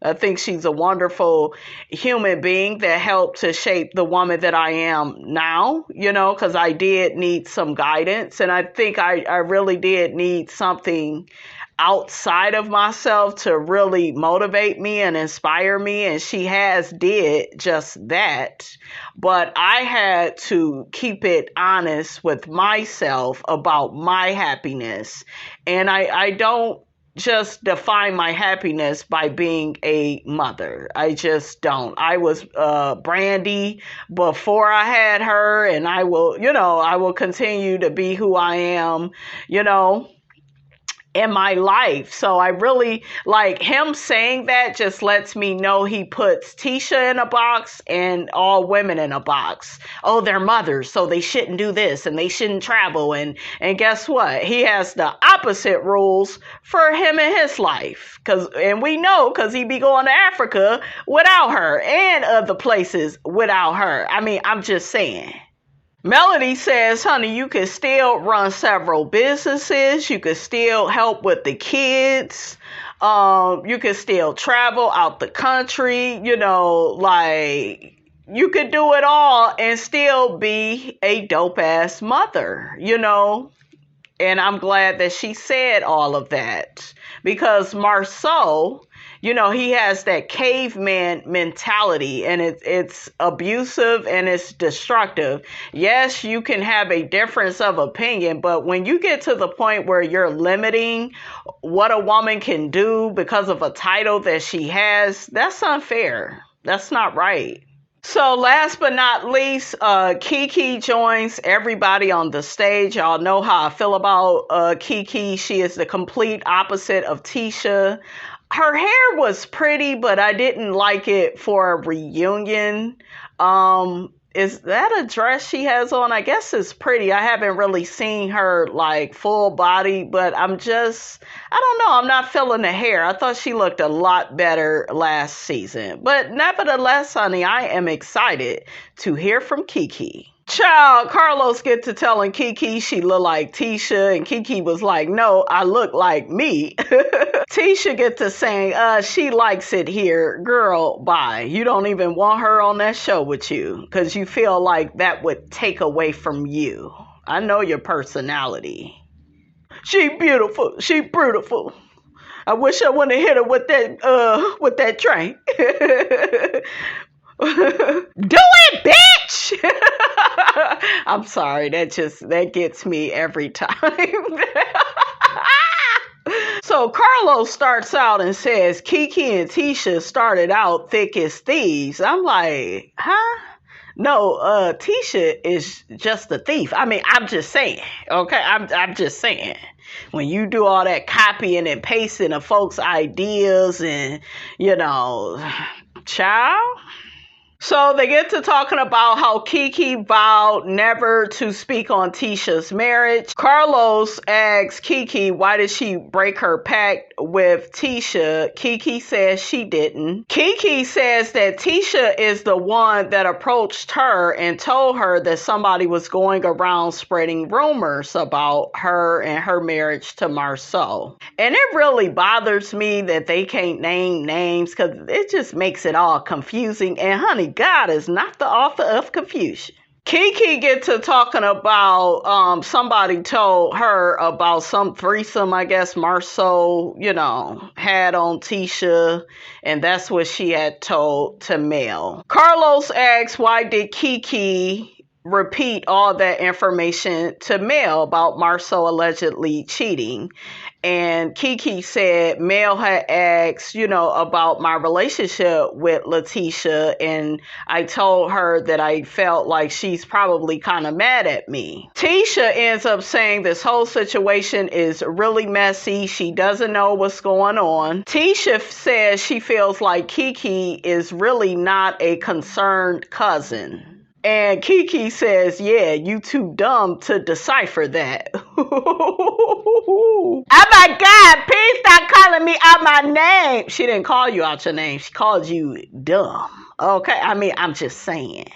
I think she's a wonderful human being that helped to shape the woman that I am now, because I did need some guidance. And I think I really did need something outside of myself to really motivate me and inspire me. And she did just that. But I had to keep it honest with myself about my happiness. And I don't just define my happiness by being a mother. I just don't. I was Brandy before I had her, and I will continue to be who I am, in my life. So I really like him saying that just lets me know he puts Tisha in a box and all women in a box. Oh, they're mothers, so they shouldn't do this and they shouldn't travel. And guess what? He has the opposite rules for him in his life. And we know because he be going to Africa without her and other places without her. I mean, I'm just saying. Melody says, honey, you can still run several businesses. You can still help with the kids. You can still travel out the country, you could do it all and still be a dope ass mother, And I'm glad that she said all of that because Marceau, he has that caveman mentality and it's abusive and it's destructive. Yes, you can have a difference of opinion, but when you get to the point where you're limiting what a woman can do because of a title that she has, that's unfair. That's not right. So last but not least, Kiki joins everybody on the stage. Y'all know how I feel about Kiki. She is the complete opposite of Tisha. Her hair was pretty, but I didn't like it for a reunion. Is that a dress she has on? I guess it's pretty. I haven't really seen her like full body, but I don't know. I'm not feeling the hair. I thought she looked a lot better last season. But nevertheless, honey, I am excited to hear from Kiki. Child, Carlos get to telling Kiki she look like Tisha, and Kiki was like, no, I look like me. Tisha get to saying, she likes it here. Girl, bye. You don't even want her on that show with you because you feel like that would take away from you. I know your personality. She beautiful. She beautiful. I wish I wouldn't have hit her with that train. Do it, bitch! I'm sorry, that gets me every time. So Carlos starts out and says Kiki and Tisha started out thick as thieves. I'm like, huh? No, Tisha is just a thief. I mean, I'm just saying, okay? I'm just saying. When you do all that copying and pasting of folks' ideas and, child. So they get to talking about how Kiki vowed never to speak on Tisha's marriage. Carlos asks Kiki, why did she break her pact with Tisha? Kiki says she didn't. Kiki says that Tisha is the one that approached her and told her that somebody was going around spreading rumors about her and her marriage to Marceau. And it really bothers me that they can't name names because it just makes it all confusing. And honey, God is not the author of confusion. Kiki get to talking about somebody told her about some threesome, I guess Marceau, had on Tisha, and that's what she had told to Mel. Carlos asks why did Kiki repeat all that information to Mel about Marceau allegedly cheating. And Kiki said Mel had asked, about my relationship with Letitia, and I told her that I felt like she's probably kind of mad at me. Tisha ends up saying this whole situation is really messy. She doesn't know what's going on. Tisha says she feels like Kiki is really not a concerned cousin. And Kiki says, yeah, you too dumb to decipher that. Oh my God, please stop calling me out my name. She didn't call you out your name. She called you dumb. Okay, I'm just saying.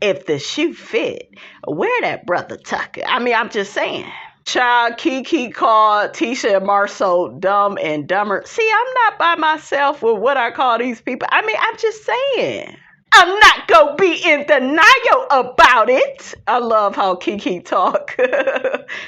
If the shoe fit, wear that brother Tucker. I'm just saying. Child, Kiki called Tisha and Marceau dumb and dumber. See, I'm not by myself with what I call these people. I'm just saying. I'm not gonna be in denial about it. I love how Kiki talk.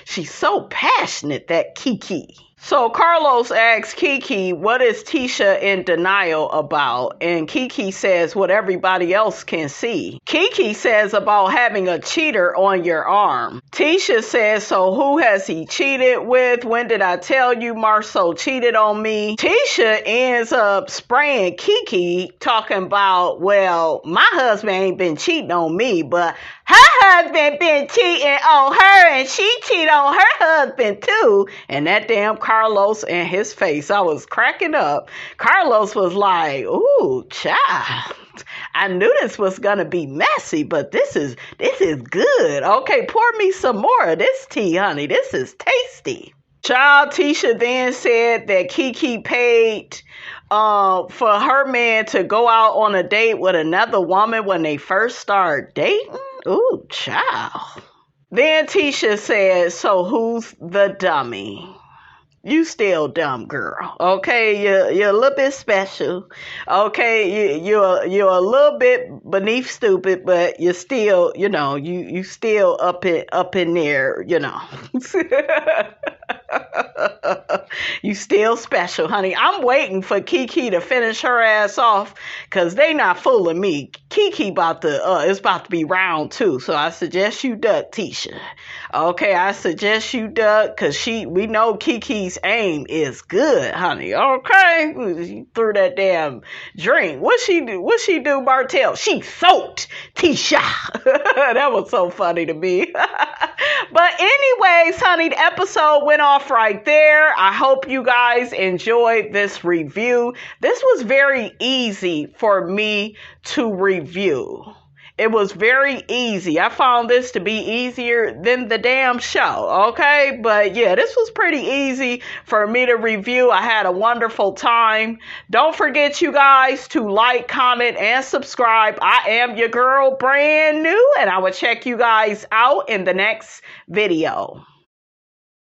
She's so passionate, that Kiki. So Carlos asks Kiki, what is Tisha in denial about? And Kiki says what everybody else can see. Kiki says about having a cheater on your arm. Tisha says, so who has he cheated with? When did I tell you Marceau cheated on me? Tisha ends up spraying Kiki, talking about, well, my husband ain't been cheating on me, but her husband been cheating on her, and she cheated on her husband too. And that damn Carlos and his face, I was cracking up. Carlos was like, ooh, child, I knew this was gonna be messy, but this is good. Okay, pour me some more of this tea, honey. This is tasty. Child, Tisha then said that Kiki paid for her man to go out on a date with another woman when they first started dating. Ooh, child. Then Tisha said, so who's the dummy? You still dumb, girl. Okay, you're a little bit special. Okay, you're a little bit beneath stupid, but you're still, you still up in there, You still special, honey. I'm waiting for Kiki to finish her ass off, because they not fooling me. Kiki it's about to be round 2, so I suggest you duck, Tisha. Okay, I suggest you duck, because we know Kiki's aim is good, honey. Okay, she threw that damn drink. What she do, Martell? She soaked Tisha. That was so funny to me. But anyways, honey, the episode went off right there. I hope you guys enjoyed this review. This was very easy for me to review. It was very easy. I found this to be easier than the damn show, okay? But yeah, this was pretty easy for me to review. I had a wonderful time. Don't forget, you guys, to like, comment, and subscribe. I am your girl, brand new, and I will check you guys out in the next video.